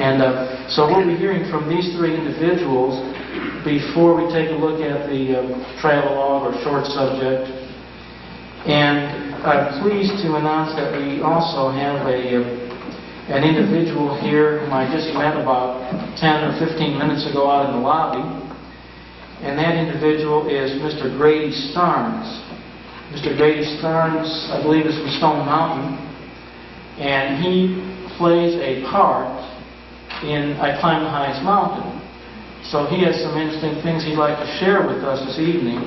And so we'll be hearing from these three individuals before we take a look at the travelogue or short subject. And I'm pleased to announce that we also have an individual here whom I just met about 10 or 15 minutes ago out in the lobby. And that individual is Mr. Grady Starnes. Mr. Grady Starnes, I believe, is from Stone Mountain. And he plays a part in I Climb the Highest Mountain. So he has some interesting things he'd like to share with us this evening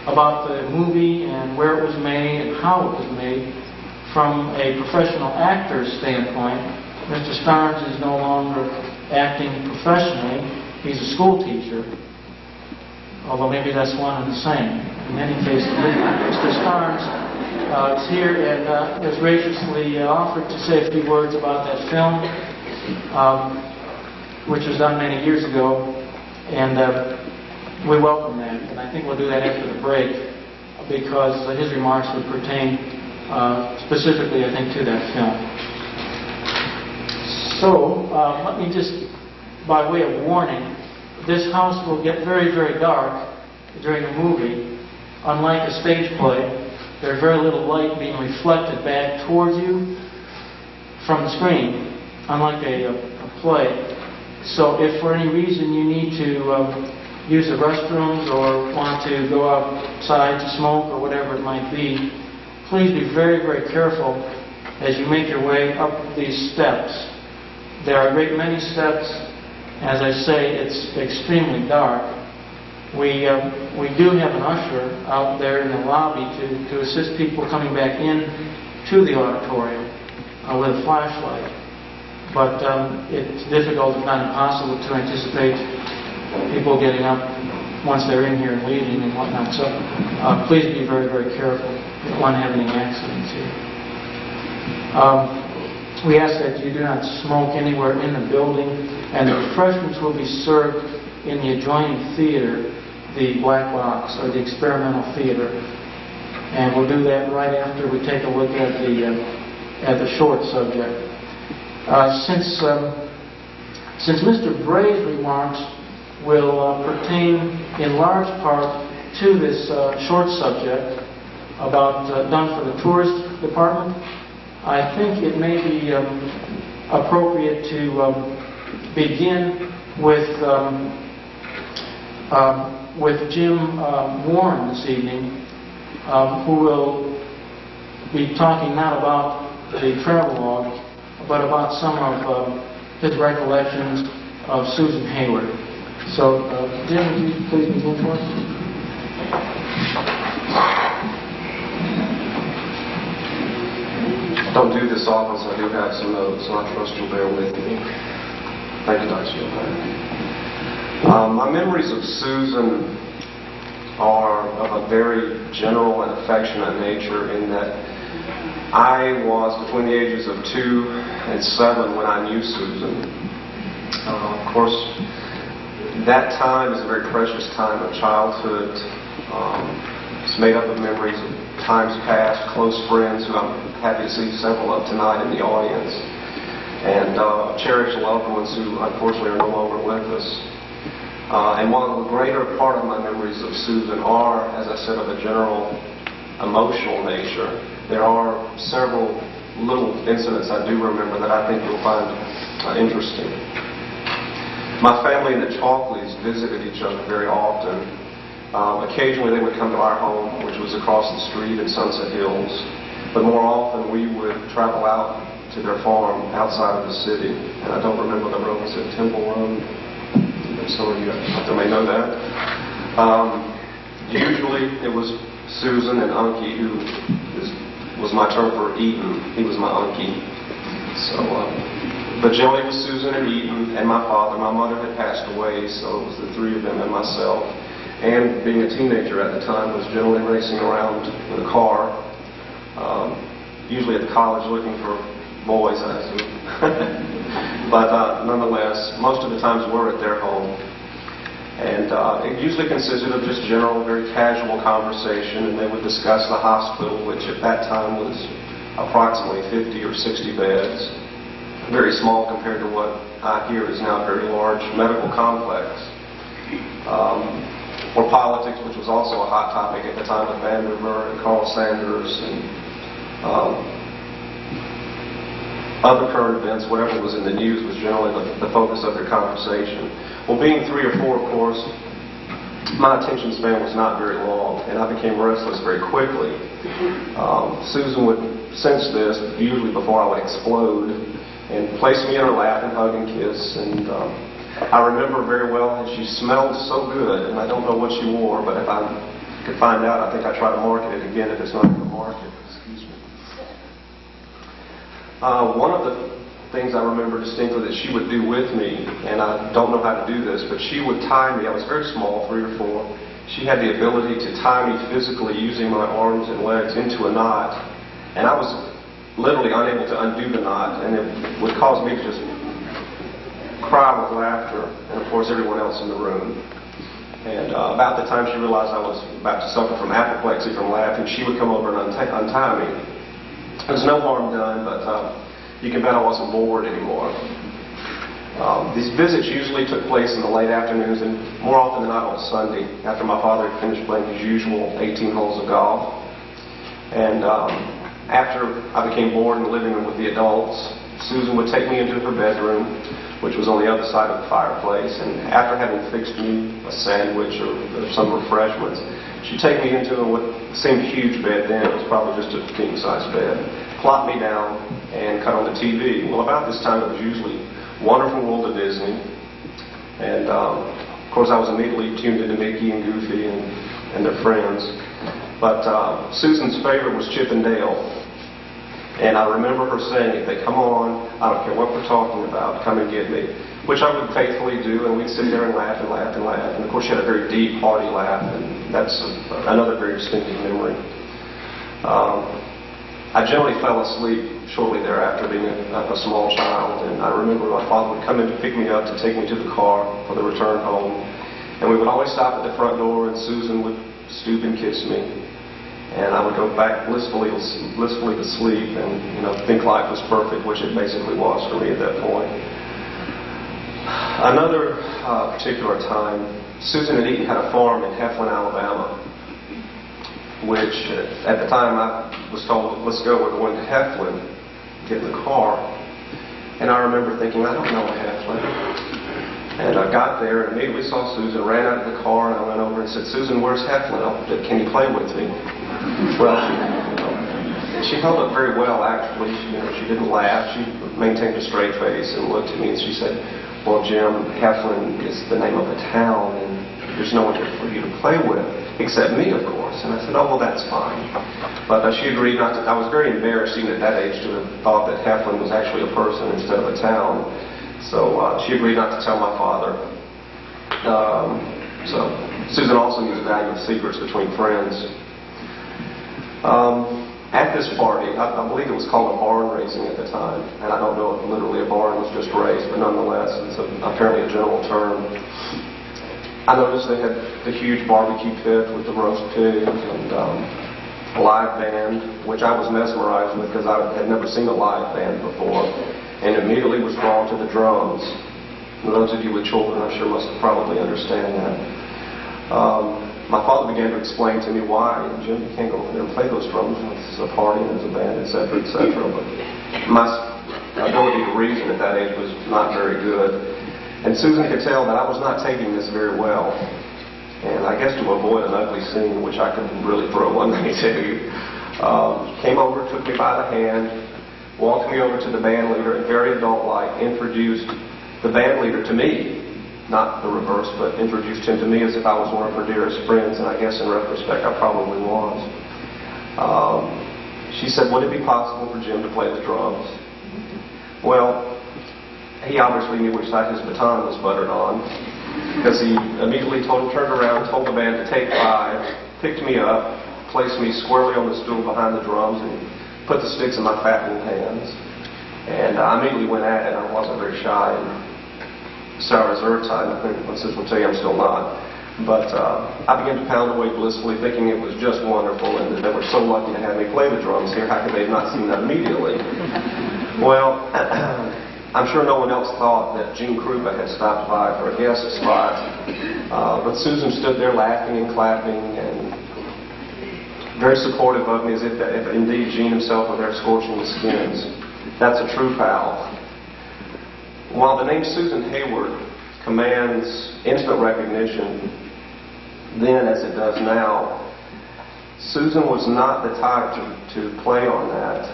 about the movie and where it was made and how it was made from a professional actor's standpoint. Mr. Starnes is no longer acting professionally. He's a school teacher, although maybe that's one and the same. In any case, Mr. Starnes is here and has graciously offered to say a few words about that film, which was done many years ago, and we welcome that. And I think we'll do that after the break because his remarks would pertain specifically, I think, to that film. So, let me just, by way of warning, this house will get very, very dark during the movie. Unlike a stage play, there's very little light being reflected back towards you from the screen, unlike a play. So if for any reason you need to use the restrooms or want to go outside to smoke or whatever it might be, please be very, very careful as you make your way up these steps. There are a great many steps. As I say, it's extremely dark. We do have an usher out there in the lobby to assist people coming back in to the auditorium with a flashlight. But it's difficult, if not impossible, to anticipate people getting up once they're in here and leaving and whatnot. So please be very, very careful. You don't want to have any accidents here. We ask that you do not smoke anywhere in the building, and the refreshments will be served in the adjoining theater, the Black Box, or the Experimental Theater. And we'll do that right after we take a look at the short subject. Since Mr. Bray's remarks will pertain in large part to this short subject about done for the tourist department, I think it may be appropriate to begin with Jim Warren this evening, who will be talking not about the travelogue, but about some of his recollections of Susan Hayward. So, Jim, would you please begin for us? I don't do this often, so I do have some notes, so I trust you'll bear with me. Thank you, Dr. Shield. My memories of Susan are of a very general and affectionate nature in that I was between the ages of 2 and 7 when I knew Susan. Of course, that time is a very precious time of childhood. It's made up of memories of times past, close friends who I'm happy to see several of tonight in the audience, and cherished loved ones who unfortunately are no longer with us. And while the greater part of my memories of Susan are, as I said, of a general emotional nature, there are several little incidents I do remember that I think you'll find interesting. My family and the Chalkleys visited each other very often. Occasionally they would come to our home, which was across the street in Sunset Hills, but more often we would travel out to their farm outside of the city. And I don't remember the road. Was it Temple Road? Some of you out there may know that. Usually it was Susan and Unky, who was my term for Eaton. He was my Unky. So, but generally it was Susan and Eaton and my father. My mother had passed away, so it was the three of them and myself. And being a teenager at the time, was generally racing around in a car, usually at the college looking for boys, I assume. But nonetheless, most of the times we're at their home. And it usually consisted of just general, very casual conversation, and they would discuss the hospital, which at that time was approximately 50 or 60 beds. very small compared to what I hear is now a very large medical complex. Or politics, which was also a hot topic at the time with Vanderbilt and Carl Sanders and other current events. Whatever was in the news was generally the focus of their conversation. Well, being 3 or 4, of course, my attention span was not very long, and I became restless very quickly. Susan would sense this usually before I would explode and place me in her lap and hug and kiss. And I remember very well that she smelled so good, and I don't know what she wore, but if I could find out, I think I'd try to market it again if it's not in the market. Excuse me. One of the things I remember distinctly that she would do with me, and I don't know how to do this, but she would tie me. I was very small, 3 or 4. She had the ability to tie me physically using my arms and legs into a knot, and I was literally unable to undo the knot, and it would cause me to just cry with laughter, and of course everyone else in the room. And about the time she realized I was about to suffer from apoplexy from laughing, she would come over and untie me. There was no harm done, but you can bet I wasn't bored anymore. These visits usually took place in the late afternoons, and more often than not on Sunday, after my father had finished playing his usual 18 holes of golf. And after I became bored in the living room with the adults, Susan would take me into her bedroom, which was on the other side of the fireplace, and after having fixed me a sandwich or some refreshments, she'd take me into what seemed a huge bed then. It was probably just a king-size bed, plop me down, and cut on the TV. Well, about this time it was usually Wonderful World of Disney, and of course I was immediately tuned into Mickey and Goofy and their friends. But Susan's favorite was Chip and Dale. And I remember her saying, if they come on, I don't care what we're talking about, come and get me. Which I would faithfully do, and we'd sit there and laugh and laugh and laugh. And of course she had a very deep, hearty laugh, and that's another very distinctive memory. I generally fell asleep shortly thereafter, being a small child. And I remember my father would come in to pick me up to take me to the car for the return home. And we would always stop at the front door, and Susan would stoop and kiss me. And I would go back blissfully to sleep and, think life was perfect, which it basically was for me at that point. Another particular time, Susan and Eaton had a farm in Heflin, Alabama, which at the time I was told, let's go, we're going to Heflin, get in the car. And I remember thinking, I don't know Heflin. And I got there and immediately saw Susan, ran out of the car, and I went over and said, Susan, where's Heflin? Can you play with me? Well, she held up very well, actually. She didn't laugh. She maintained a straight face and looked at me and she said, well, Jim, Heflin is the name of a town and there's no one here for you to play with, except me, of course. And I said, oh, well, that's fine. But she agreed not to. I was very embarrassed, even at that age, to have thought that Heflin was actually a person instead of a town. So she agreed not to tell my father. So Susan also knew the value of secrets between friends. At this party, I believe it was called a barn raising at the time, and I don't know if literally a barn was just raised, but nonetheless, it's apparently a general term. I noticed they had the huge barbecue pit with the roast pig and a live band, which I was mesmerized with because I had never seen a live band before, and immediately was drawn to the drums. And those of you with children, I'm sure, must probably understand that. My father began to explain to me why, Jim, you can't go over there and play those drums. This is a party and there's a band, etc., etc. But my ability to reason at that age was not very good. And Susan could tell that I was not taking this very well. And I guess to avoid an ugly scene, which I could really throw one, let me tell you, came over, took me by the hand, walked me over to the band leader, and very adult-like introduced the band leader to me. Not the reverse, but introduced him to me as if I was one of her dearest friends, and I guess in retrospect I probably was. She said, would it be possible for Jim to play the drums? Well, he obviously knew which side his baton was buttered on, because he immediately turned around, told the band to take 5, picked me up, placed me squarely on the stool behind the drums, and put the sticks in my fat little hands. And I immediately went at it. I wasn't very shy. And sour reserve time, I think, Susan will tell you I'm still not. But I began to pound away blissfully, thinking it was just wonderful and that they were so lucky to have me play the drums here. How could they have not seen that immediately? Well, I'm sure no one else thought that Gene Krupa had stopped by for a guest spot, but Susan stood there laughing and clapping and very supportive of me, as if indeed Gene himself were there scorching the skins. That's a true pal. While the name Susan Hayward commands instant recognition then as it does now, Susan was not the type to play on that.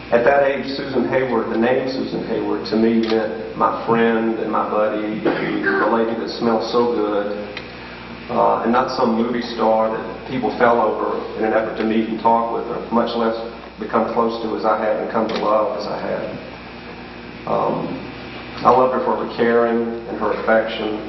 At that age, Susan Hayward, the name Susan Hayward, to me meant my friend and my buddy, the lady that smelled so good, and not some movie star that people fell over in an effort to meet and talk with her, much less become close to as I had and come to love as I had. I loved her for her caring and her affection,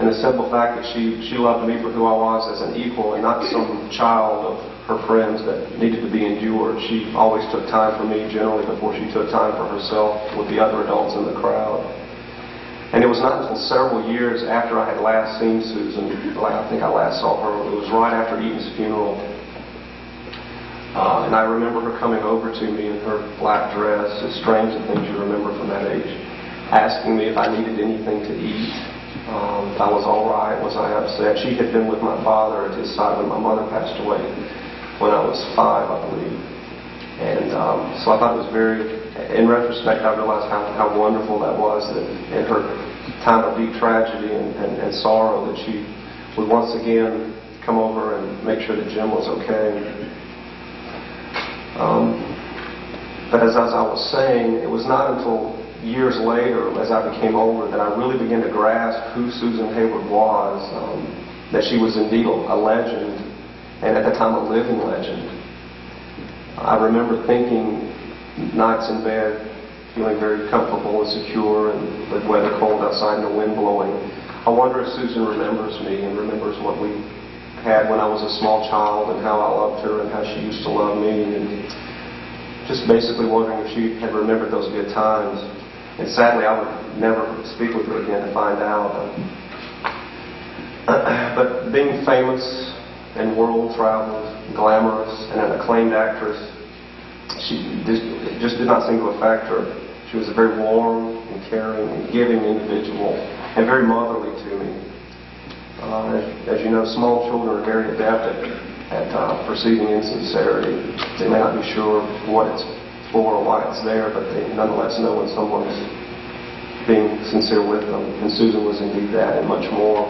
and the simple fact that she loved me for who I was as an equal and not some child of her friends that needed to be endured. She always took time for me, generally, before she took time for herself with the other adults in the crowd. And it was not until several years after I had last seen Susan, I think I last saw her, it was right after Eaton's funeral. And I remember her coming over to me in her black dress, as strange the things you remember from that age, asking me if I needed anything to eat, if I was all right, was I upset. She had been with my father at his side when my mother passed away when I was 5, I believe. And so I thought it was very, in retrospect, I realized how wonderful that was, that in her time of deep tragedy and sorrow, that she would once again come over and make sure that Jim was okay. But as I was saying, it was not until years later, as I became older, that I really began to grasp who Susan Hayward was, that she was indeed a legend, and at the time a living legend. I remember thinking nights in bed, feeling very comfortable and secure, and the weather cold outside and the wind blowing. I wonder if Susan remembers me and remembers what we had when I was a small child and how I loved her and how she used to love me, and just basically wondering if she had remembered those good times. And sadly, I would never speak with her again to find out. But being famous and world-traveled, glamorous, and an acclaimed actress, it just did not seem to affect her. She was a very warm and caring and giving individual, and very motherly to me. As you know, small children are very adept at perceiving insincerity. They may not be sure what it's for or why it's there, but they nonetheless know when someone is being sincere with them. And Susan was indeed that, and much more.